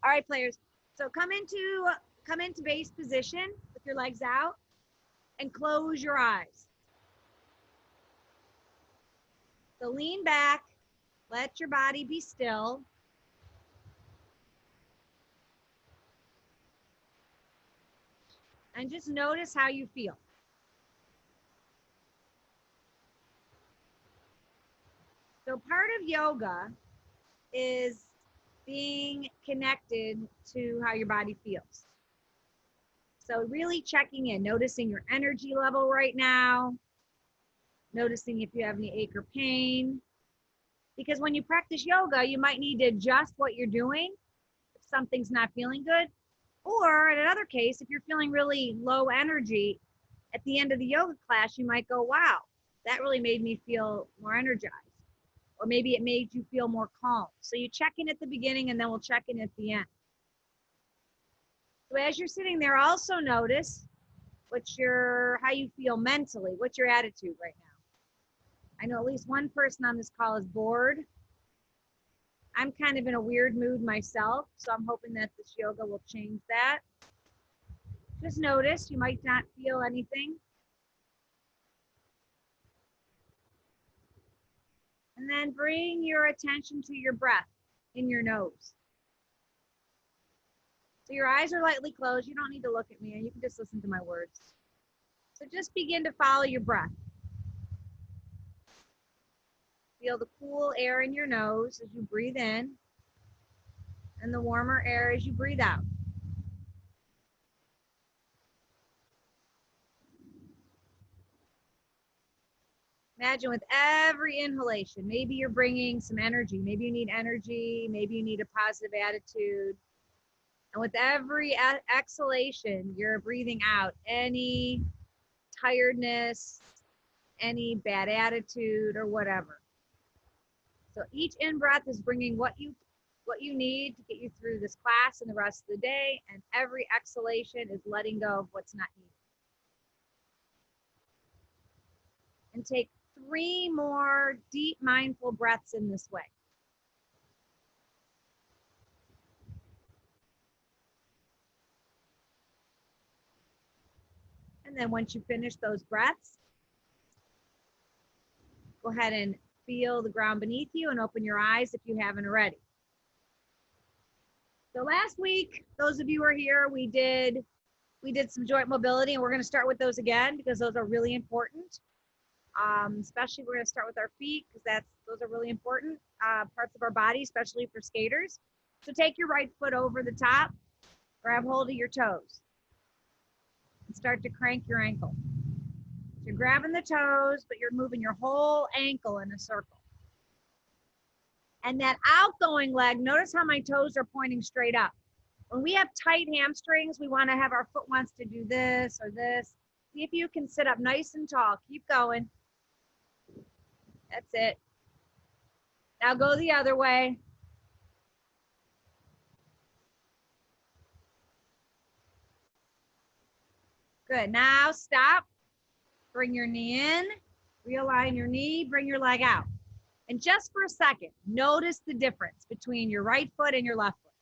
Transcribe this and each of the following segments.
All right, players. So come into base position with your legs out and close your eyes. So lean back, let your body be still. And just notice how you feel. So part of yoga is being connected to how your body feels. So really checking in, noticing your energy level right now, noticing if you have any ache or pain. Because when you practice yoga, you might need to adjust what you're doing if something's not feeling good. Or in another case, if you're feeling really low energy, at the end of the yoga class, you might go, wow, that really made me feel more energized. Or maybe it made you feel more calm. So you check in at the beginning and then we'll check in at the end. So as you're sitting there, also notice how you feel mentally. What's your attitude right now? I know at least one person on this call is bored. I'm kind of in a weird mood myself, so I'm hoping that this yoga will change that. Just notice, you might not feel anything. And then bring your attention to your breath in your nose. So your eyes are lightly closed. You don't need to look at me, and you can just listen to my words. So just begin to follow your breath. Feel the cool air in your nose as you breathe in, and the warmer air as you breathe out. Imagine with every inhalation, maybe you're bringing some energy. Maybe you need energy. Maybe you need a positive attitude. And with every exhalation, you're breathing out any tiredness, any bad attitude, or whatever. So each in-breath is bringing what you need to get you through this class and the rest of the day, and every exhalation is letting go of what's not needed. And take 3 more deep, mindful breaths in this way. And then once you finish those breaths, go ahead and feel the ground beneath you and open your eyes if you haven't already. So last week, those of you who are here, we did some joint mobility, and we're going to start with those again because those are really important. Especially we're going to start with our feet because those are really important parts of our body, especially for skaters. So take your right foot over the top, grab hold of your toes, and start to crank your ankle. So you're grabbing the toes, but you're moving your whole ankle in a circle. And that outgoing leg, notice how my toes are pointing straight up. When we have tight hamstrings, we want to have our foot wants to do this or this. See if you can sit up nice and tall. Keep going. That's it. Now go the other way. Good. Now stop. Bring your knee in. Realign your knee. Bring your leg out. And just for a second, notice the difference between your right foot and your left foot.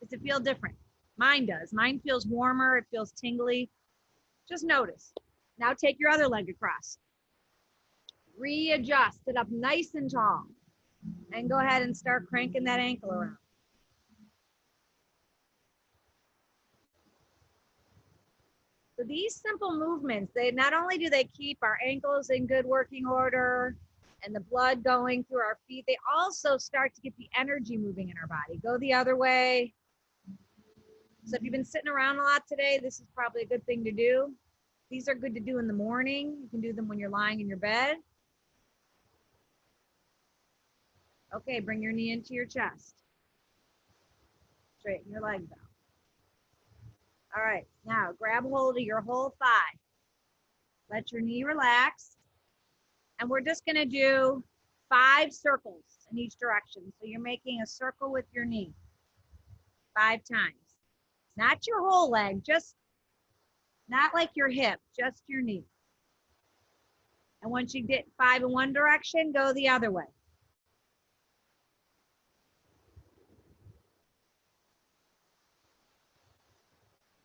Does it feel different? Mine does. Mine feels warmer. It feels tingly. Just notice. Now take your other leg across. Readjust it up nice and tall. And go ahead and start cranking that ankle around. So these simple movements, not only do they keep our ankles in good working order and the blood going through our feet, they also start to get the energy moving in our body. Go the other way. So if you've been sitting around a lot today, this is probably a good thing to do. These are good to do in the morning. You can do them when you're lying in your bed. Okay, bring your knee into your chest. Straighten your legs out. All right, now grab hold of your whole thigh. Let your knee relax. And we're just gonna do 5 circles in each direction. So you're making a circle with your knee 5 times. Not your whole leg, just not like your hip, just your knee. And once you get 5 in one direction, go the other way.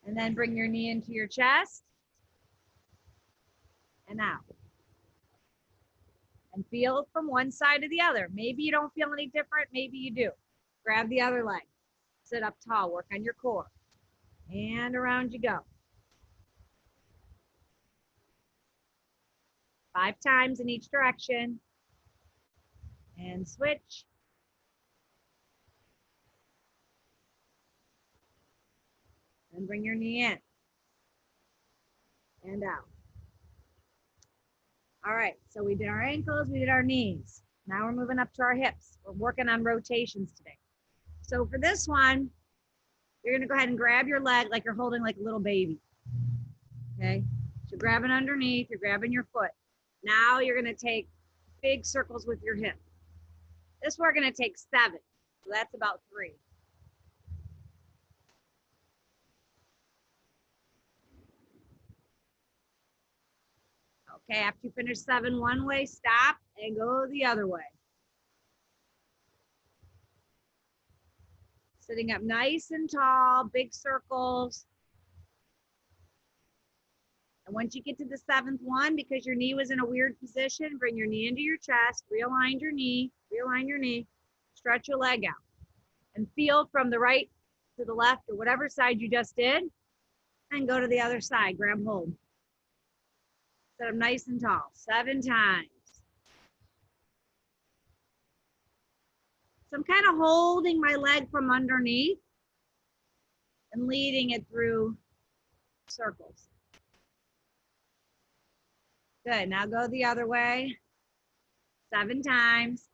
And then bring your knee into your chest and out. And feel from one side to the other. Maybe you don't feel any different, maybe you do. Grab the other leg. Sit up tall, work on your core. And around you go. 5 times in each direction. And switch. And bring your knee in. And out. All right, so we did our ankles, we did our knees. Now we're moving up to our hips. We're working on rotations today. So for this one, you're gonna go ahead and grab your leg like you're holding like a little baby, okay? So you're grabbing underneath, you're grabbing your foot. Now you're gonna take big circles with your hip. This we're gonna take 7, so that's about 3. Okay, after you finish 7 one way, stop and go the other way. Sitting up nice and tall, big circles. And once you get to the 7th one, because your knee was in a weird position, bring your knee into your chest, realign your knee, stretch your leg out. And feel from the right to the left or whatever side you just did, and go to the other side, grab hold. Sit up nice and tall, 7 times. So I'm kind of holding my leg from underneath and leading it through circles. Good, now go the other way, 7 times.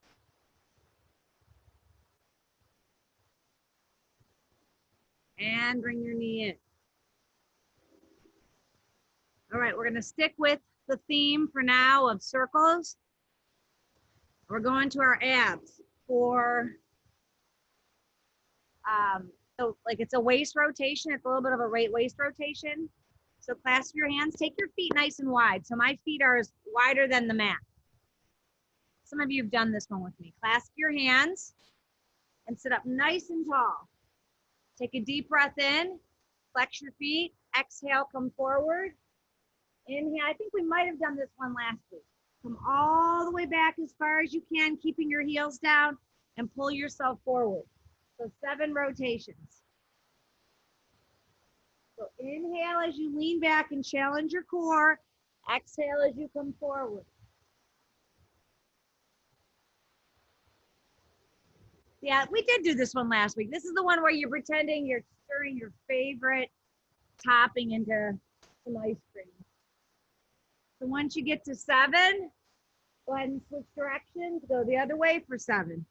And bring your knee in. All right, we're gonna stick with the theme for now of circles. We're going to our abs for, so like it's a waist rotation. It's a little bit of a waist rotation. So clasp your hands, take your feet nice and wide. So my feet are as wider than the mat. Some of you have done this one with me. Clasp your hands and sit up nice and tall. Take a deep breath in, flex your feet, exhale, come forward. Inhale, I think we might have done this one last week. Come all the way back as far as you can, keeping your heels down, and pull yourself forward. So 7 rotations. So inhale as you lean back and challenge your core. Exhale as you come forward. Yeah, we did do this one last week. This is the one where you're pretending you're stirring your favorite topping into some ice cream. So once you get to 7, go ahead and switch directions. Go the other way for 7.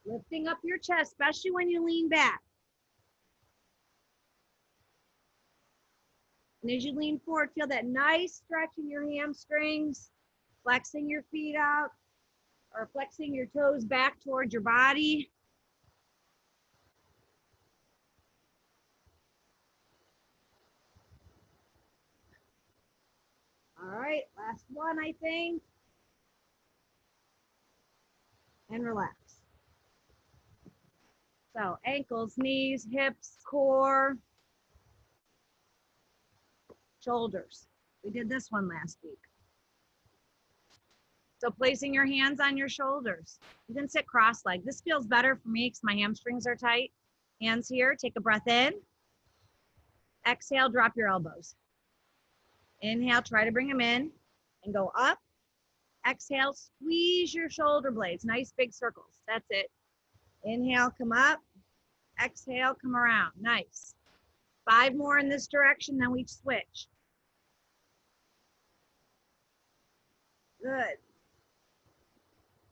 Lifting up your chest, especially when you lean back. And as you lean forward, feel that nice stretch in your hamstrings, flexing your feet out or flexing your toes back towards your body. All right, last one, I think. And relax. So ankles, knees, hips, core, shoulders. We did this one last week. So placing your hands on your shoulders. You can sit cross-legged. This feels better for me because my hamstrings are tight. Hands here, take a breath in. Exhale, drop your elbows. Inhale, try to bring them in and go up. Exhale, squeeze your shoulder blades. Nice big circles. That's it. Inhale, come up. Exhale, come around. Nice. 5 more in this direction, then we switch. Good.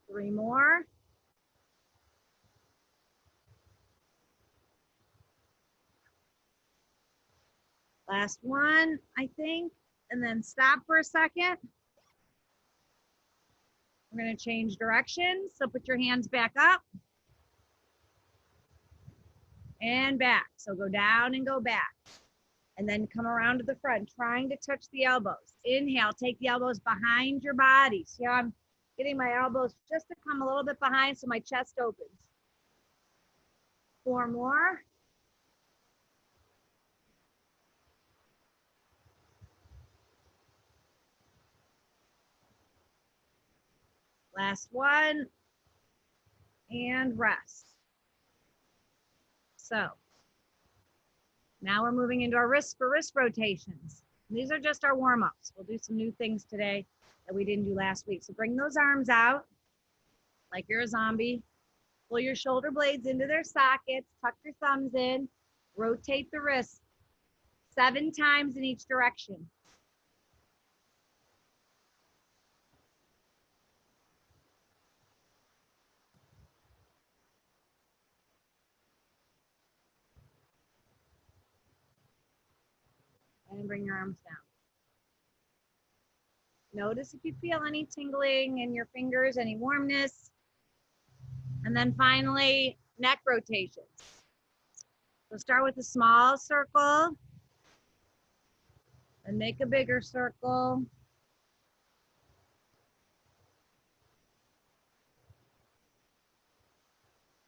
3 more. Last one, I think, and then stop for a second. We're going to change direction. So put your hands back up and back. So go down and go back. And then come around to the front, trying to touch the elbows. Inhale, take the elbows behind your body. See how I'm getting my elbows just to come a little bit behind so my chest opens. 4 more. Last one. And rest. So now we're moving into our wrist for wrist rotations. These are just our warm-ups. We'll do some new things today that we didn't do last week. So bring those arms out like you're a zombie. Pull your shoulder blades into their sockets. Tuck your thumbs in. Rotate the wrists 7 times in each direction. And bring your arms down. Notice if you feel any tingling in your fingers, any warmness. And then finally, neck rotations. So start with a small circle and make a bigger circle.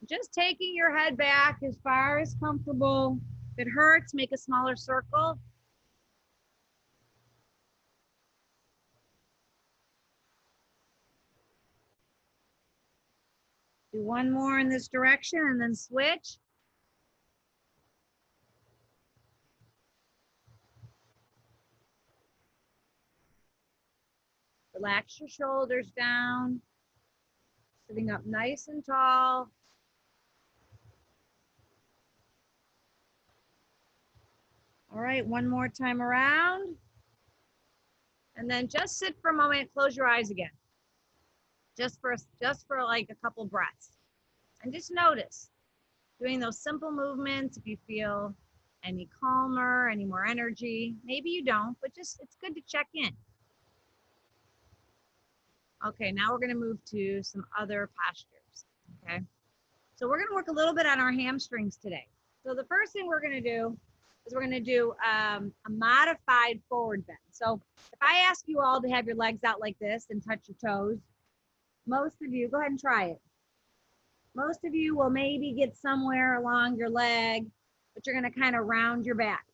Just taking your head back as far as comfortable. If it hurts, make a smaller circle. Do one more in this direction and then switch. Relax your shoulders down. Sitting up nice and tall. All right, one more time around. And then just sit for a moment, close your eyes again. Just for like a couple breaths. And just notice doing those simple movements if you feel any calmer, any more energy. Maybe you don't, but just it's good to check in. Okay, now we're gonna move to some other postures, okay? So we're gonna work a little bit on our hamstrings today. So the first thing we're gonna do is we're gonna do a modified forward bend. So if I ask you all to have your legs out like this and touch your toes, most of you, go ahead and try it. Most of you will maybe get somewhere along your leg, but you're gonna kind of round your back.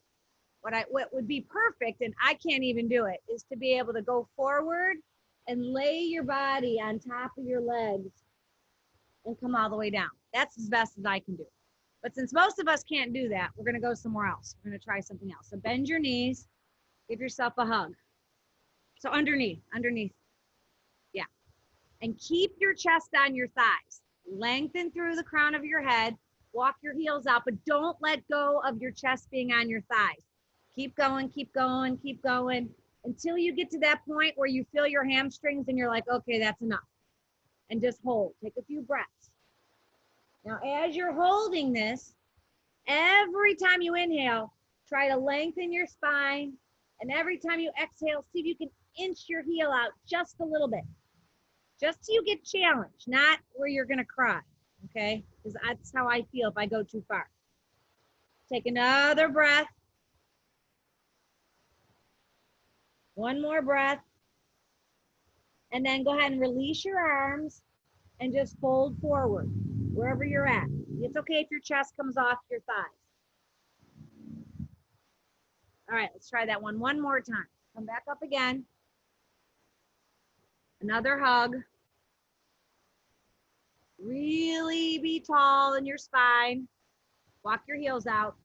What would be perfect, and I can't even do it, is to be able to go forward and lay your body on top of your legs and come all the way down. That's as best as I can do. But since most of us can't do that, we're gonna go somewhere else. We're gonna try something else. So bend your knees, give yourself a hug. So underneath. Yeah. And keep your chest on your thighs. Lengthen through the crown of your head, walk your heels out, but don't let go of your chest being on your thighs. Keep going, keep going, keep going, until you get to that point where you feel your hamstrings and you're like, okay, that's enough. And just hold, take a few breaths. Now, as you're holding this, every time you inhale, try to lengthen your spine. And every time you exhale, see if you can inch your heel out just a little bit. Just so you get challenged, not where you're gonna cry, okay? Because that's how I feel if I go too far. Take another breath. One more breath. And then go ahead and release your arms and just fold forward, wherever you're at. It's okay if your chest comes off your thighs. All right, let's try that one more time. Come back up again. Another hug. Really be tall in your spine. Walk your heels out.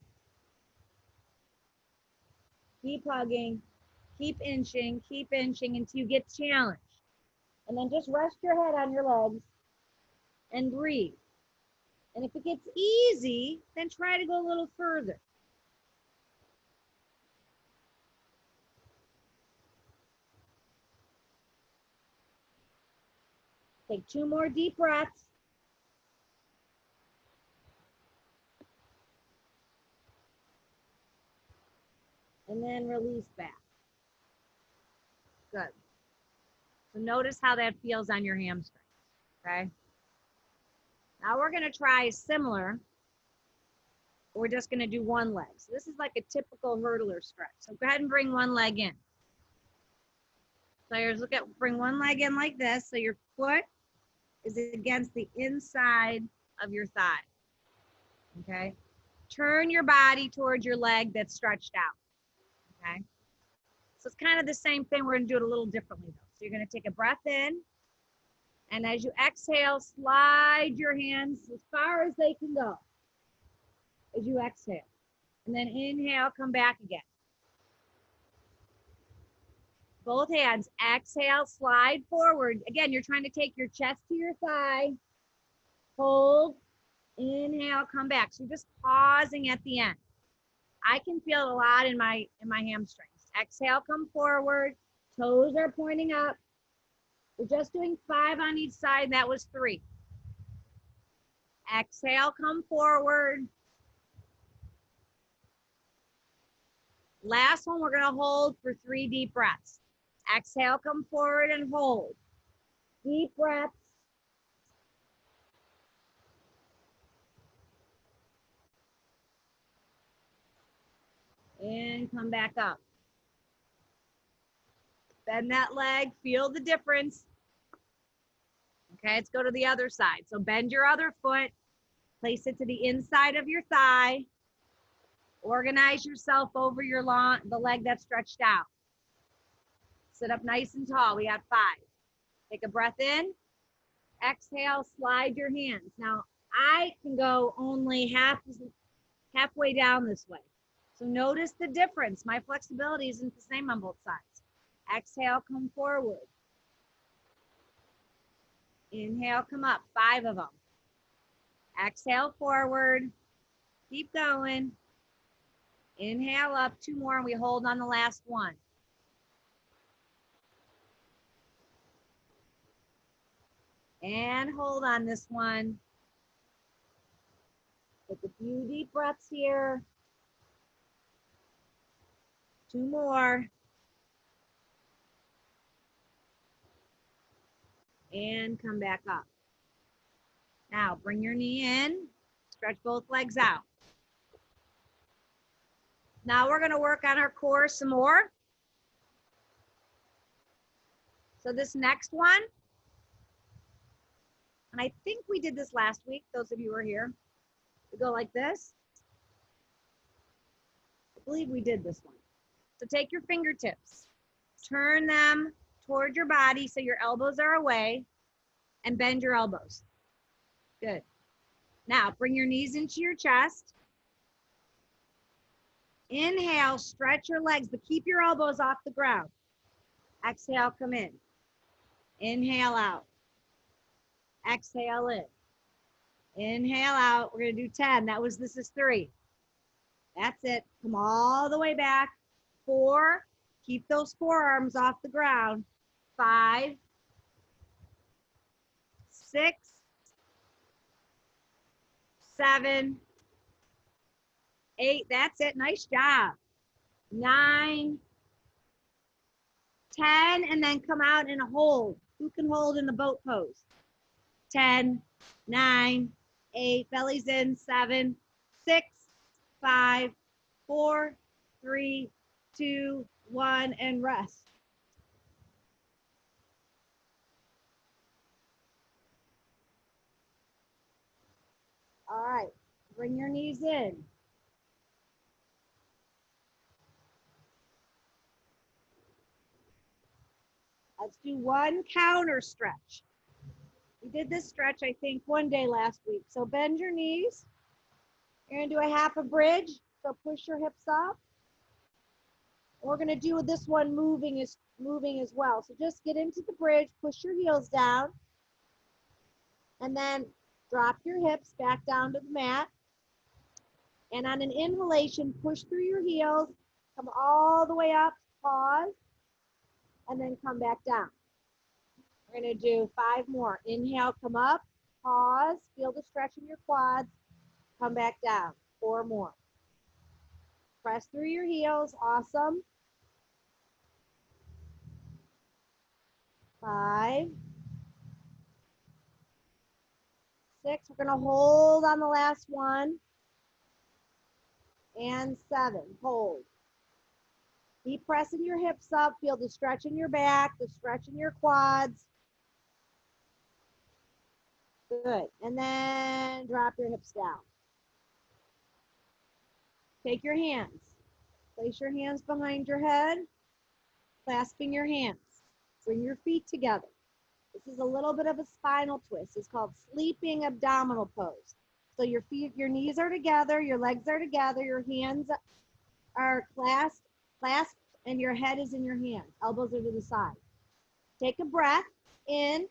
Keep hugging. Keep inching until you get challenged. And then just rest your head on your legs and breathe. And if it gets easy, then try to go a little further. Take 2 more deep breaths. And then release back. Good. So notice how that feels on your hamstrings, okay? Now we're gonna try similar. We're just gonna do one leg. So this is like a typical hurdler stretch. So go ahead and bring one leg in. So here's, bring one leg in like this. So your foot is against the inside of your thigh, okay? Turn your body towards your leg that's stretched out, okay? So it's kind of the same thing. We're gonna do it a little differently though. So you're gonna take a breath in, And as you exhale, slide your hands as far as they can go as you exhale. And then inhale, come back again. Both hands, exhale, slide forward. Again, you're trying to take your chest to your thigh. Hold, inhale, come back. So you're just pausing at the end. I can feel it a lot in my hamstrings. Exhale, come forward. Toes are pointing up. We're just doing 5 on each side. That was 3. Exhale, come forward. Last one, we're going to hold for 3 deep breaths. Exhale, come forward and hold. Deep breaths. And come back up. Bend that leg, feel the difference. Okay, let's go to the other side. So bend your other foot, place it to the inside of your thigh. Organize yourself over the leg that's stretched out. Sit up nice and tall. We got 5. Take a breath in. Exhale, slide your hands. Now, I can go only halfway down this way. So notice the difference. My flexibility isn't the same on both sides. Exhale, come forward. Inhale, come up. 5 of them. Exhale, forward. Keep going. Inhale up. 2 more, and we hold on the last one. And hold on this one. Take a few deep breaths here. 2 more. And come back up. Now bring your knee in, stretch both legs out. Now we're going to work on our core some more. So this next one, and I think we did this last week, those of you who are here, we go like this. I believe we did this one. So take your fingertips, turn them toward your body so your elbows are away, and bend your elbows. Good. Now bring your knees into your chest. Inhale, stretch your legs, but keep your elbows off the ground. Exhale, come in. Inhale out. Exhale in. Inhale out. We're going to do 10. This is 3. That's it. Come all the way back. 4. Keep those forearms off the ground. 5. 6. 7. 8. That's it. Nice job. 9. 10. And then come out and hold. Who can hold in the boat pose? 10, 9, 8, bellies in, 7, 6, 5, 4, 3, 2, 1, and rest. All right, bring your knees in. Let's do 1 counter stretch. We did this stretch, I think, one day last week. So bend your knees. You're going to do a half a bridge. So push your hips up. We're going to do this one moving as well. So just get into the bridge, push your heels down, and then drop your hips back down to the mat. And on an inhalation, push through your heels, come all the way up, pause, and then come back down. We're going to do 5 more. Inhale, come up, pause, feel the stretch in your quads, come back down. 4 more. Press through your heels, awesome. 5, 6, we're going to hold on the last one, and 7, hold. Keep pressing your hips up, feel the stretch in your back, the stretch in your quads. Good, and then drop your hips down. Take your hands, place your hands behind your head, clasping your hands. Bring your feet together. This is a little bit of a spinal twist. It's called sleeping abdominal pose. So your feet, your knees are together, your legs are together, your hands are clasped, and your head is in your hands. Elbows are to the side. Take a breath in,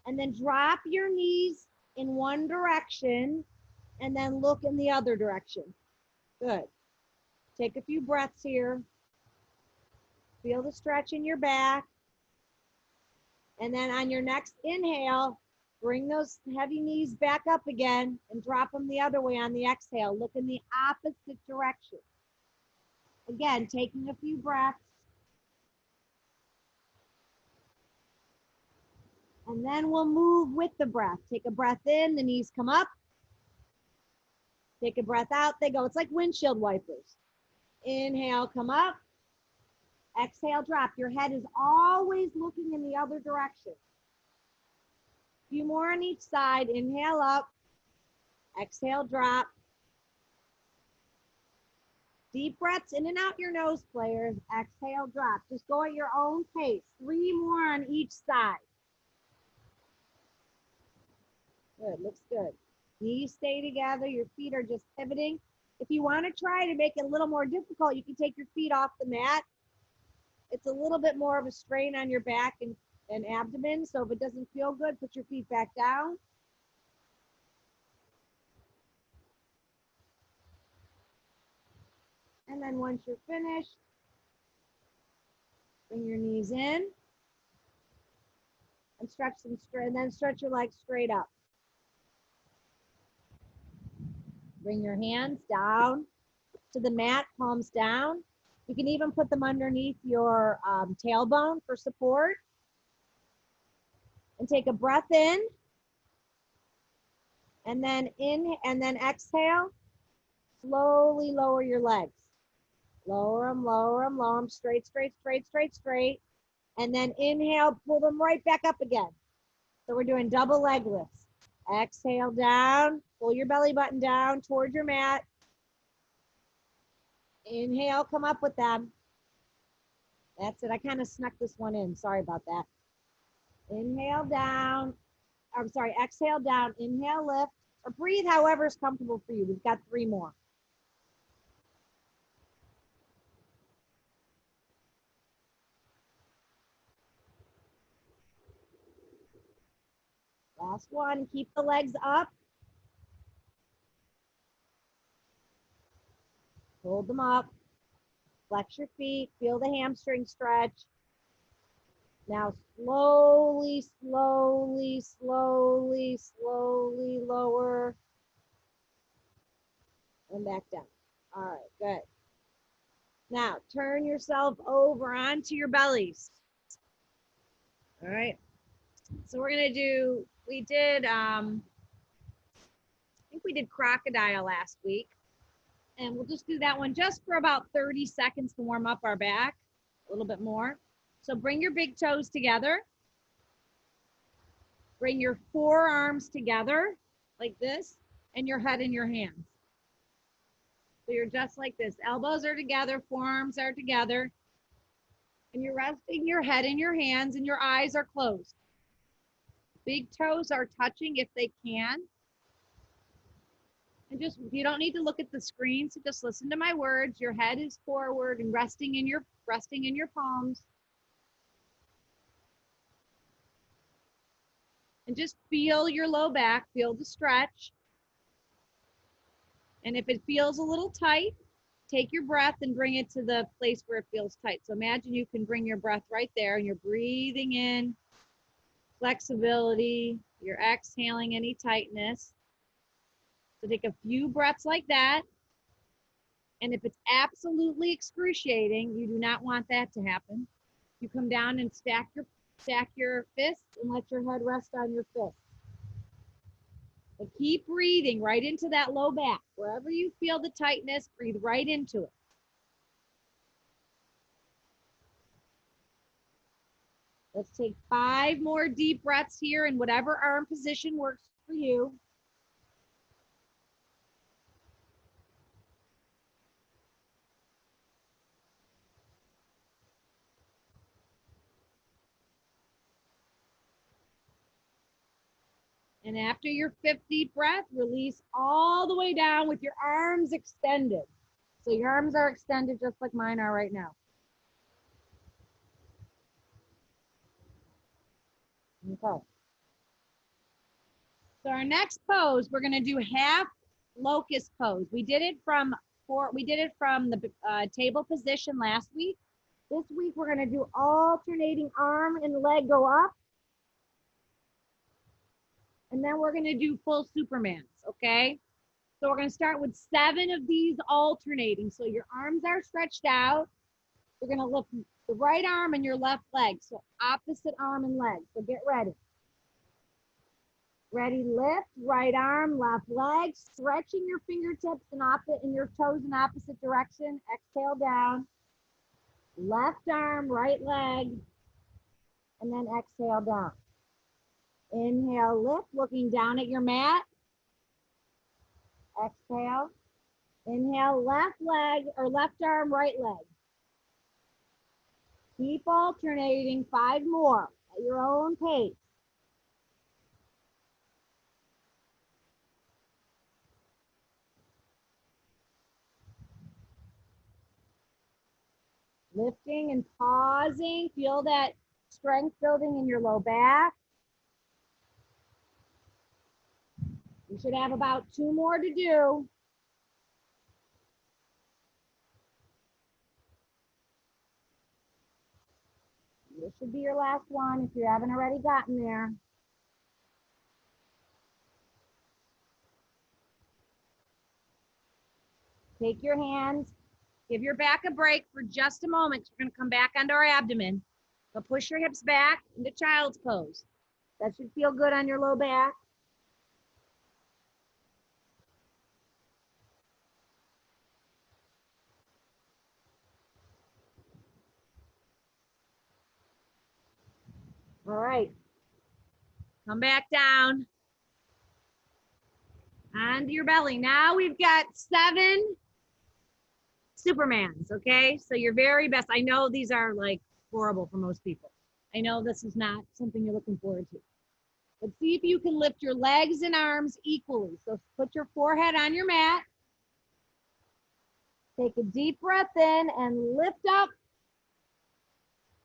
and then drop your knees in one direction, and then look in the other direction. Good. Take a few breaths here. Feel the stretch in your back. And then on your next inhale, bring those heavy knees back up again and drop them the other way on the exhale. Look in the opposite direction. Again, taking a few breaths. And then we'll move with the breath. Take a breath in, the knees come up. Take a breath out, they go. It's like windshield wipers. Inhale, come up. Exhale, drop. Your head is always looking in the other direction. A few more on each side. Inhale up. Exhale, drop. Deep breaths in and out your nose, players. Exhale, drop. Just go at your own pace. 3 more on each side. Good, looks good. Knees stay together. Your feet are just pivoting. If you want to try to make it a little more difficult, you can take your feet off the mat. It's a little bit more of a strain on your back and abdomen. So if it doesn't feel good, put your feet back down. And then once you're finished, bring your knees in and stretch them straight, and then stretch your legs straight up. Bring your hands down to the mat, palms down. You can even put them underneath your tailbone for support. And take a breath in. And then exhale. Slowly lower your legs. Lower them, lower them, lower them. Straight, straight, straight, straight, straight. And then inhale, pull them right back up again. So we're doing double leg lifts. Exhale down. Pull your belly button down toward your mat. Inhale, come up with them. That's it. I kind of snuck this one in. Sorry about that. Inhale down. I'm sorry, exhale down. Inhale, lift. Or breathe however is comfortable for you. We've got 3 more. Last one. Keep the legs up. Hold them up. Flex your feet. Feel the hamstring stretch. Now slowly, slowly, slowly, slowly lower and back down. All right, good. Now turn yourself over onto your bellies. All right. So we're gonna do, I think we did crocodile last week. And we'll just do that one just for about 30 seconds to warm up our back, a little bit more. So bring your big toes together. Bring your forearms together like this and your head in your hands. So you're just like this. Elbows are together, forearms are together. And you're resting your head in your hands and your eyes are closed. Big toes are touching if they can. And just, you don't need to look at the screen, so just listen to my words. Your head is forward and resting in your palms. And just feel your low back, feel the stretch. And if it feels a little tight, take your breath and bring it to the place where it feels tight. So imagine you can bring your breath right there and you're breathing in flexibility, you're exhaling any tightness. So take a few breaths like that. And if it's absolutely excruciating, you do not want that to happen. You come down and stack your fists and let your head rest on your fists. But keep breathing right into that low back. Wherever you feel the tightness, breathe right into it. Let's take 5 more deep breaths here in whatever arm position works for you. And after your 5th deep breath, release all the way down with your arms extended. So your arms are extended just like mine are right now. Okay. So our next pose, we're going to do half locust pose. We did it from the table position last week. This week we're going to do alternating arm and leg go up. And then we're going to do full Supermans, okay? So we're going to start with 7 of these alternating. So your arms are stretched out. You're going to lift the right arm and your left leg. So opposite arm and leg. So get ready. Ready, lift, right arm, left leg, stretching your fingertips and your toes in opposite direction. Exhale down. Left arm, right leg, and then exhale down. Inhale, lift, looking down at your mat. Exhale. Inhale, left leg or left arm, right leg. Keep alternating, 5 more at your own pace. Lifting and pausing. Feel that strength building in your low back. You should have about 2 more to do. This should be your last one if you haven't already gotten there. Take your hands, give your back a break for just a moment. We're going to come back onto our abdomen. So push your hips back into child's pose. That should feel good on your low back. All right. Come back down. Onto your belly. Now we've got 7 Supermans, okay? So your very best. I know these are like horrible for most people. I know this is not something you're looking forward to. But see if you can lift your legs and arms equally. So put your forehead on your mat. Take a deep breath in and lift up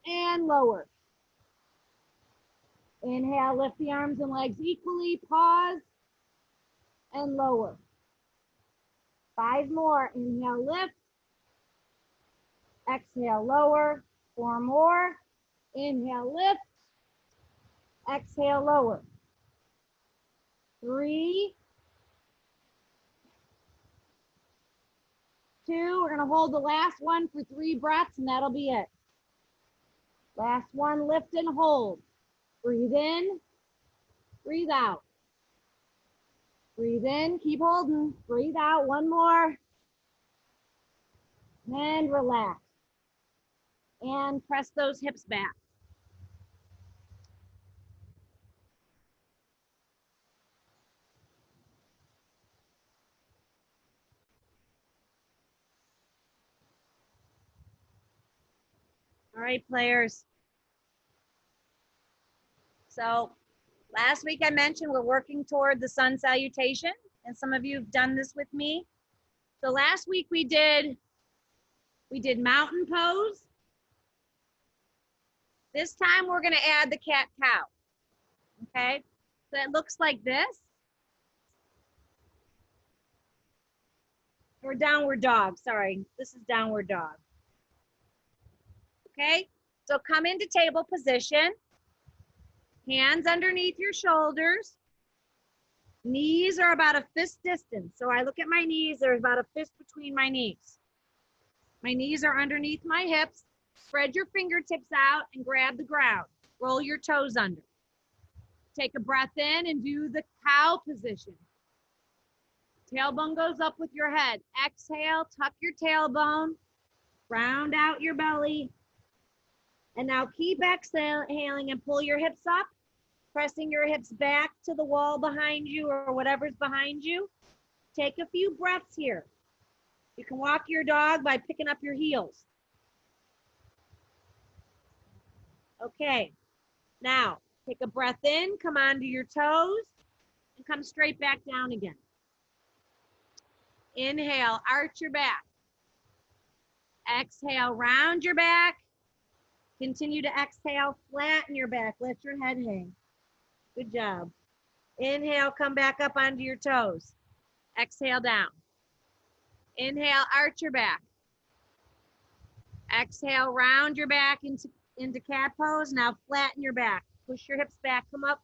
and lower. Inhale, lift the arms and legs equally. Pause and lower. 5 more. Inhale, lift. Exhale, lower. 4 more. Inhale, lift. Exhale, lower. 3, 2. We're going to hold the last one for 3 breaths, and that'll be it. Last one, lift and hold. Breathe in. Breathe out. Breathe in. Keep holding. Breathe out. 1 more. And relax. And press those hips back. All right, players. So last week I mentioned we're working toward the sun salutation, and some of you have done this with me. So last week we did mountain pose. This time we're going to add the cat-cow. Okay, so it looks like this. Or downward dog, sorry. This is downward dog. Okay, so come into table position. Hands underneath your shoulders. Knees are about a fist distance. So I look at my knees, there's about a fist between my knees. My knees are underneath my hips. Spread your fingertips out and grab the ground. Roll your toes under. Take a breath in and do the cow position. Tailbone goes up with your head. Exhale, tuck your tailbone, round out your belly. And now keep exhaling and pull your hips up, pressing your hips back to the wall behind you or whatever's behind you. Take a few breaths here. You can walk your dog by picking up your heels. Okay, now take a breath in, come onto your toes. and come straight back down again. Inhale, arch your back. Exhale, round your back. Continue to exhale, flatten your back. Let your head hang. Good job. Inhale, come back up onto your toes. Exhale down. Inhale, arch your back. Exhale, round your back into cat pose. Now flatten your back. Push your hips back, come up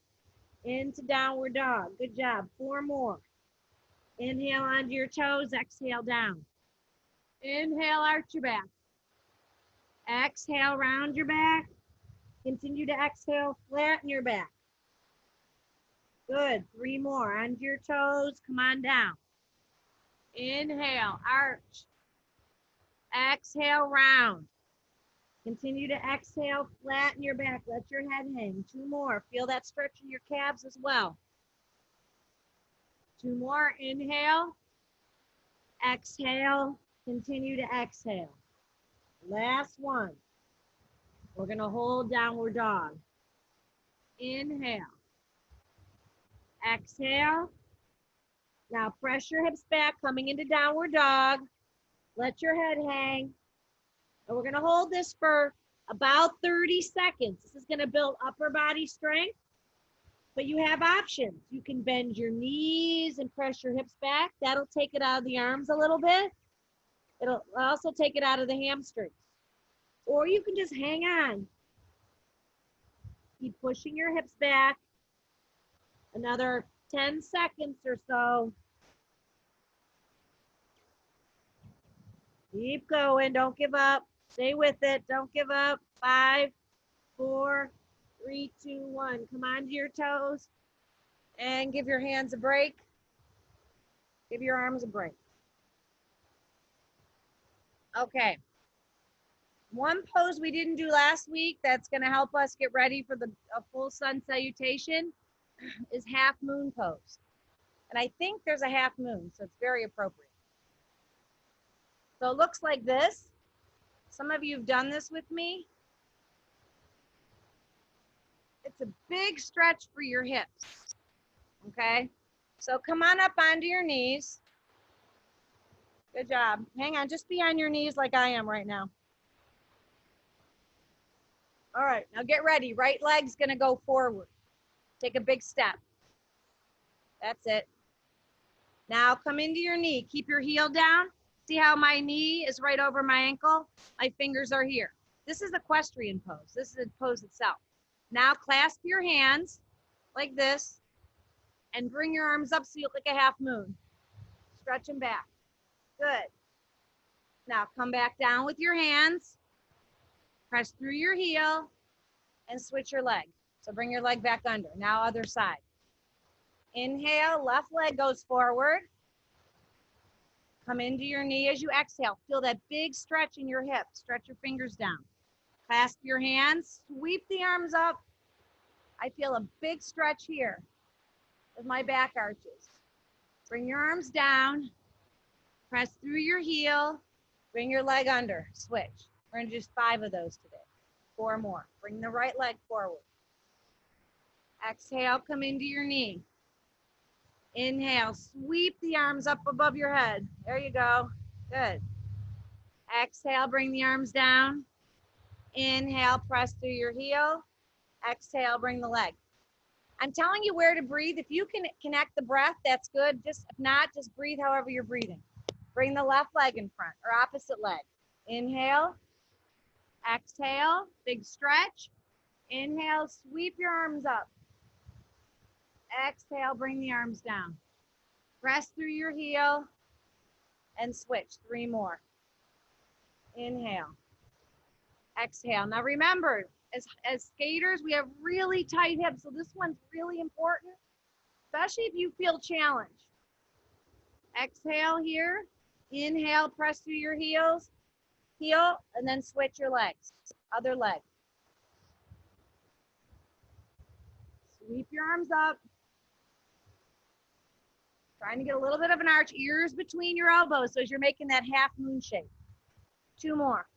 into downward dog. Good job. 4 more. Inhale onto your toes, exhale down. Inhale, arch your back. Exhale, round your back. Continue to exhale, flatten your back. Good. 3 more. Onto your toes, come on down. Inhale, arch. Exhale, round. Continue to exhale, flatten your back. Let your head hang. 2 more. Feel that stretch in your calves as well. 2 more. Inhale. Exhale. Continue to exhale. Last one. We're going to hold downward dog. Inhale. Exhale. Now press your hips back, coming into downward dog. Let your head hang. And we're going to hold this for about 30 seconds. This is going to build upper body strength, but you have options. You can bend your knees and press your hips back. That'll take it out of the arms a little bit. It'll also take it out of the hamstrings. Or you can just hang on. Keep pushing your hips back. Another 10 seconds or so. Keep going. Don't give up. Stay with it. Don't give up. 5, 4, 3, 2, 1. Come onto your toes and give your hands a break. Give your arms a break. Okay. One pose we didn't do last week that's going to help us get ready for a full sun salutation is half moon pose. And I think there's a half moon, so it's very appropriate. So it looks like this. Some of you have done this with me. It's a big stretch for your hips, okay? So come on up onto your knees. Good job. Hang on, just be on your knees like I am right now. All right, now get ready. Right leg's gonna go forward. Take a big step. That's it. Now come into your knee. Keep your heel down. See how my knee is right over my ankle? My fingers are here. This is equestrian pose. This is the pose itself. Now clasp your hands like this and bring your arms up so you look like a half moon. Stretch them back. Good. Now come back down with your hands. Press through your heel and switch your leg. So bring your leg back under. Now other side. Inhale, left leg goes forward. Come into your knee as you exhale. Feel that big stretch in your hips. Stretch your fingers down. Clasp your hands. Sweep the arms up. I feel a big stretch here with my back arches. Bring your arms down. Press through your heel. Bring your leg under. Switch. We're going to do 5 of those today. 4 more. Bring the right leg forward. Exhale, come into your knee. Inhale, sweep the arms up above your head. There you go. Good. Exhale, bring the arms down. Inhale, press through your heel. Exhale, bring the leg. I'm telling you where to breathe. If you can connect the breath, that's good. If not, just breathe however you're breathing. Bring the left leg in front or opposite leg. Inhale. Exhale, big stretch. Inhale, sweep your arms up. Exhale, bring the arms down. Press through your heel and switch. 3 more. Inhale. Exhale. Now remember, as skaters, we have really tight hips, so this one's really important, especially if you feel challenged. Exhale here. Inhale, press through your heel, and then switch your legs. Other leg. Sweep your arms up. Trying to get a little bit of an arch, ears between your elbows, so as you're making that half moon shape. 2 more.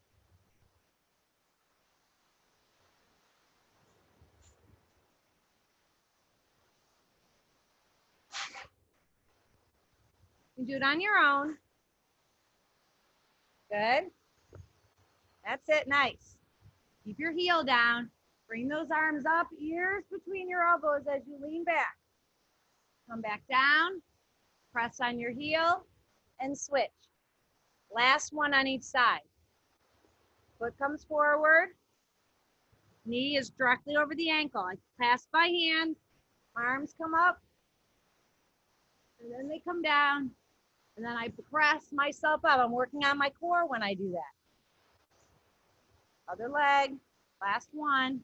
You can do it on your own. Good. That's it, nice. Keep your heel down. Bring those arms up, ears between your elbows as you lean back. Come back down, press on your heel, and switch. Last one on each side. Foot comes forward. Knee is directly over the ankle. I pass by hand, arms come up, and then they come down, and then I press myself up. I'm working on my core when I do that. Other leg, last one.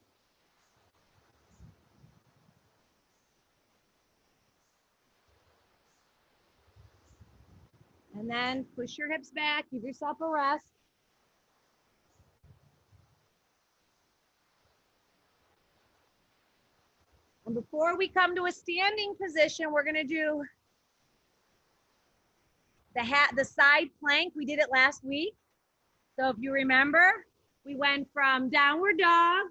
And then push your hips back, give yourself a rest. And before we come to a standing position, we're gonna do the side plank. We did it last week. So if you remember, we went from downward dog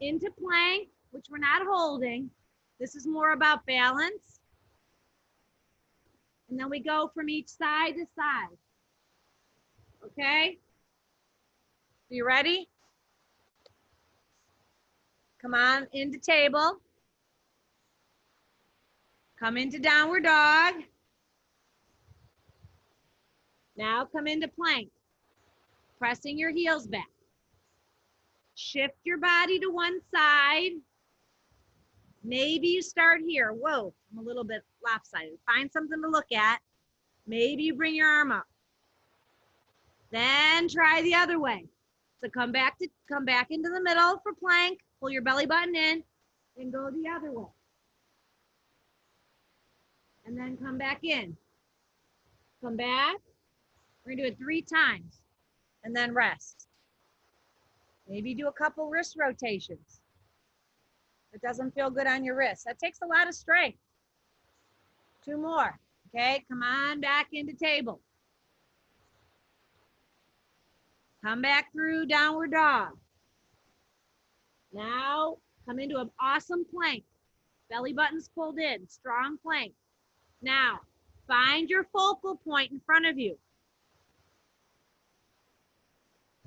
into plank, which we're not holding. This is more about balance. And then we go from each side to side. Okay? So you ready? Come on into table. Come into downward dog. Now come into plank. Pressing your heels back. Shift your body to one side. Maybe you start here. Whoa, I'm a little bit lopsided. Find something to look at. Maybe you bring your arm up. Then try the other way. So come back into the middle for plank. Pull your belly button in and go the other way. And then come back in. Come back. We're gonna do it 3 times and then rest. Maybe do a couple wrist rotations. It doesn't feel good on your wrist. That takes a lot of strength. 2 more. Okay, come on back into table. Come back through downward dog. Now come into an awesome plank. Belly button's pulled in, strong plank. Now find your focal point in front of you.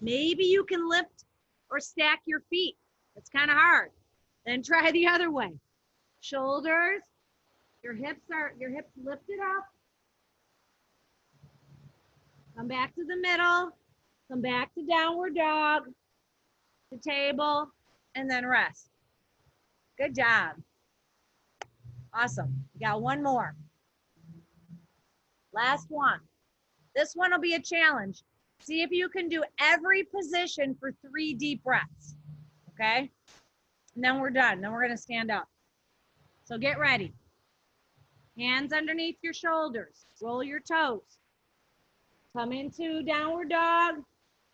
Maybe you can lift or stack your feet. It's kind of hard. Then try the other way. Shoulders, your hips lifted up. Come back to the middle. Come back to downward dog, to table, and then rest. Good job. Awesome. You got 1 more. Last one. This one will be a challenge. See if you can do every position for 3 deep breaths. Okay? And then we're done. Then we're going to stand up. So get ready. Hands underneath your shoulders. Roll your toes. Come into downward dog.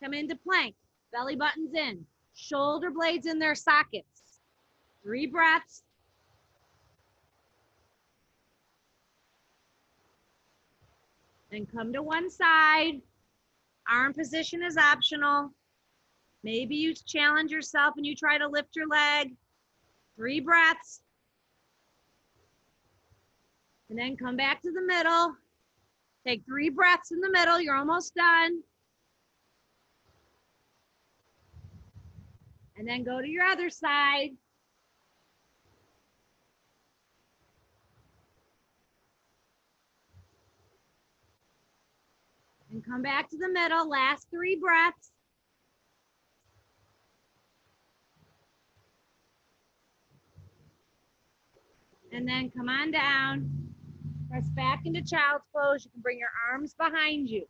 Come into plank. Belly button's in. Shoulder blades in their sockets. 3 breaths. Then come to one side. Arm position is optional. Maybe you challenge yourself and you try to lift your leg. 3 breaths. And then come back to the middle. Take 3 breaths in the middle. You're almost done. And then go to your other side. And come back to the middle. Last 3 breaths. And then come on down. Press back into child's pose. You can bring your arms behind you.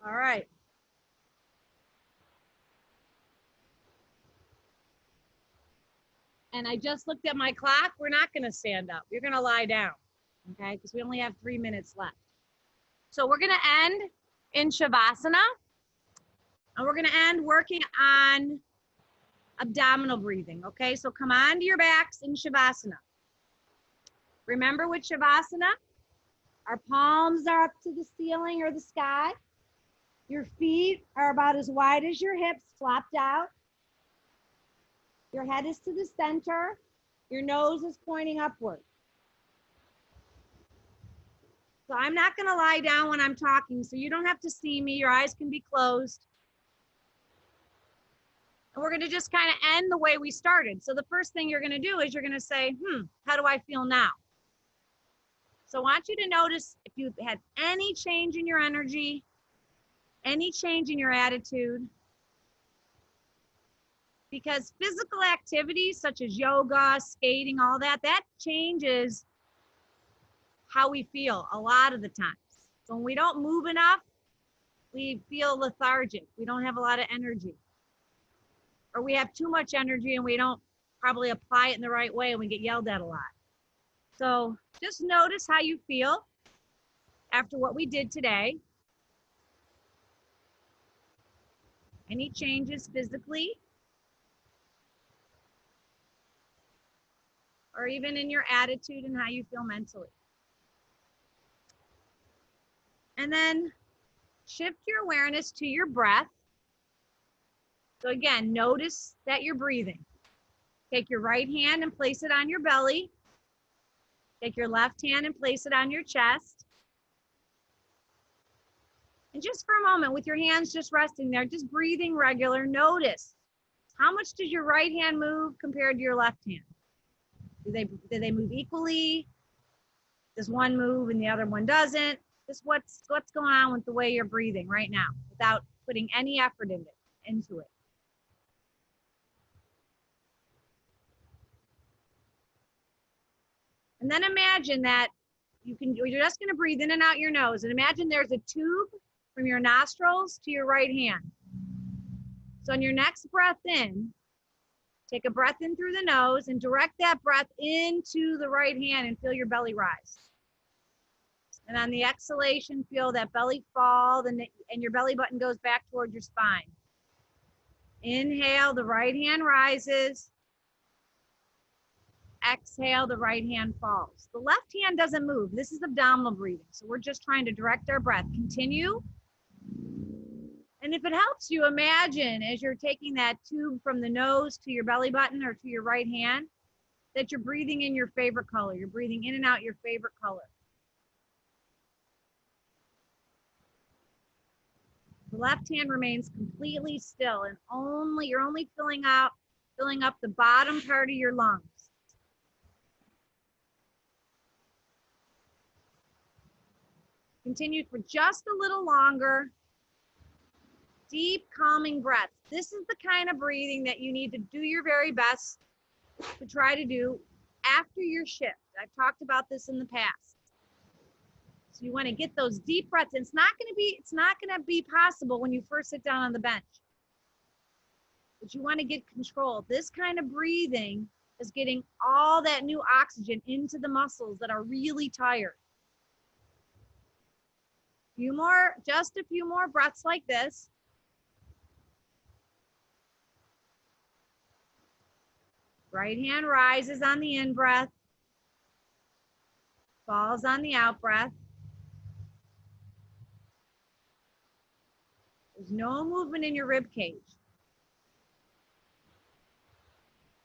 All right. And I just looked at my clock. We're not going to stand up. You're going to lie down, okay? Because we only have 3 minutes left. So we're going to end in Shavasana. And we're going to end working on abdominal breathing, okay? So come onto your backs in Shavasana. Remember with Shavasana, our palms are up to the ceiling or the sky. Your feet are about as wide as your hips, flopped out. Your head is to the center. Your nose is pointing upward. So I'm not going to lie down when I'm talking, so you don't have to see me. Your eyes can be closed. And we're going to just kind of end the way we started. So the first thing you're going to do is you're going to say, how do I feel now? So I want you to notice if you've had any change in your energy, any change in your attitude. Because physical activities such as yoga, skating, all that, that changes how we feel a lot of the times. So when we don't move enough, we feel lethargic. We don't have a lot of energy. Or we have too much energy and we don't probably apply it in the right way and we get yelled at a lot. So just notice how you feel after what we did today. Any changes physically? Or even in your attitude and how you feel mentally. And then shift your awareness to your breath. So again, notice that you're breathing. Take your right hand and place it on your belly. Take your left hand and place it on your chest. And just for a moment, with your hands just resting there, just breathing regular, notice how much does your right hand move compared to your left hand? Do they move equally? Does one move and the other one doesn't? Just what's going on with the way you're breathing right now without putting any effort into it. And then imagine that you're just going to breathe in and out your nose. And imagine there's a tube from your nostrils to your right hand. So on your next breath in, take a breath in through the nose and direct that breath into the right hand and feel your belly rise. And on the exhalation, feel that belly fall and your belly button goes back toward your spine. Inhale, the right hand rises. Exhale, the right hand falls. The left hand doesn't move. This is abdominal breathing. So we're just trying to direct our breath. Continue. And if it helps you, imagine as you're taking that tube from the nose to your belly button or to your right hand, that you're breathing in your favorite color. You're breathing in and out your favorite color. The left hand remains completely still and you're only filling up the bottom part of your lungs. Continue for just a little longer. Deep, calming breaths. This is the kind of breathing that you need to do your very best to try to do after your shift. I've talked about this in the past. So you want to get those deep breaths. It's not going to be possible when you first sit down on the bench. But you want to get control. This kind of breathing is getting all that new oxygen into the muscles that are really tired. Just a few more breaths like this. Right hand rises on the in-breath, falls on the out-breath. There's no movement in your rib cage.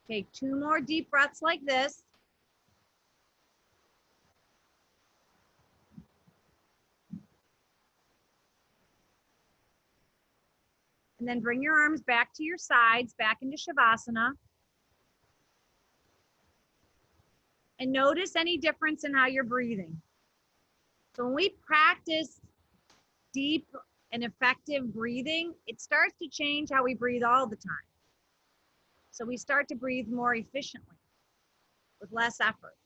Take 2 more deep breaths like this. And then bring your arms back to your sides, back into Shavasana. And notice any difference in how you're breathing. So when we practice deep and effective breathing, it starts to change how we breathe all the time. So we start to breathe more efficiently with less effort.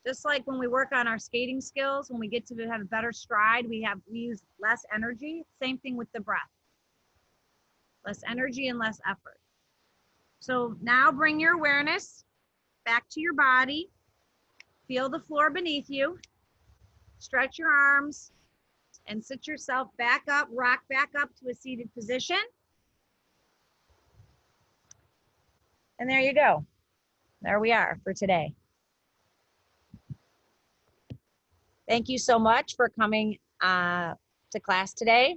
Just like when we work on our skating skills, when we get to have a better stride, we use less energy. Same thing with the breath. Less energy and less effort. So now bring your awareness back to your body. Feel the floor beneath you. Stretch your arms and sit yourself back up, rock back up to a seated position. And there you go. There we are for today. Thank you so much for coming to class today.